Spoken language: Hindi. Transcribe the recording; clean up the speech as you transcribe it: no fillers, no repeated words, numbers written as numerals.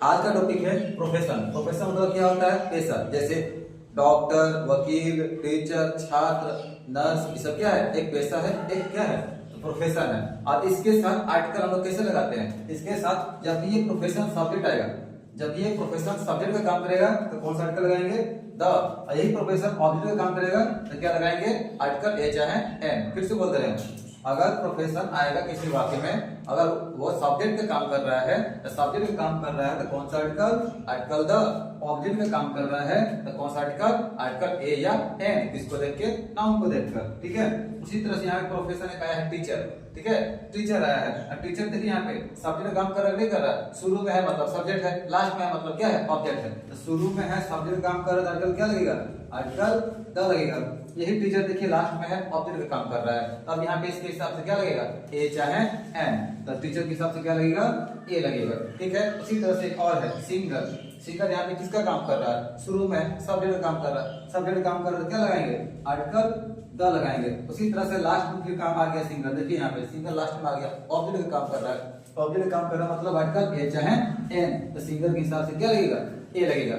आज का टॉपिक है प्रोफेशन। प्रोफेशन मतलब क्या होता है? पेशा। जैसे डॉक्टर, वकील, टीचर, छात्र, नर्स, ये सब क्या है? एक पेशा है, एक क्या है? प्रोफेशन है। और इसके साथ आर्टिकल हम लोग कैसे लगाते हैं? इसके साथ जब ये प्रोफेशन सब्जेक्ट आएगा, जब ये प्रोफेशन सब्जेक्ट का काम करेगा तो कौन सा आर्टिकल लगाएंगे? द। और यही प्रोफेशन ऑब्जेक्ट का काम करेगा तो क्या लगाएंगे? आर्टिकल ए चाहे एन। फिर से बोल दे रहे हैं, अगर प्रोफेशन आएगा किसी वाक्य में, अगर वो सब्जेक्ट का काम कर रहा है तो सब्जेक्ट का काम कर रहा है तो कौन सा आर्टिकल? Article the. ऑब्जेक्ट का काम कर रहा है तो कौन सा आर्टिकल? आर्टिकल ए या एन। किसको देख के? नाउन को देखकर। ठीक है। उसी तरह से यहाँ पे प्रोफेशन एक आया है टीचर। ठीक है, टीचर आया है। टीचर देखिए यहाँ पे सब्जेक्ट का काम कर रहा है, नहीं कर रहा है? शुरू में है मतलब सब्जेक्ट है, लास्ट में है मतलब क्या है? ऑब्जेक्ट है। तो शुरू में है सब्जेक्ट काम कर रहा है, आर्टिकल क्या लगेगा? आर्टिकल द लगेगा। यही टीचर देखिए लास्ट में है, ऑब्जेक्ट का काम कर रहा है। अब यहाँ पे इसके हिसाब से क्या लगेगा? ए चाहे एन। तो टीचर के हिसाब से क्या लगेगा? ए लगेगा। ठीक है। उसी तरह से एक और है सिंगर। सिंगर यहाँ पे किसका काम कर रहा है? शुरू में सब्जेक्ट का काम कर रहा है, सब्जेक्ट का काम कर रहा है, क्या लगाएंगे? आर्टिकल द लगाएंगे। उसी तरह से लास्ट में फिर काम आ गया सिंगर। देखिए यहाँ पे सिंगर लास्ट में आ गया, ऑब्जेक्ट का काम कर रहा है, ऑब्जेक्ट का काम कर रहा है मतलब आर्टिकल ए चाहे एन। तो सिंगर के हिसाब से क्या लगेगा? ए लगेगा।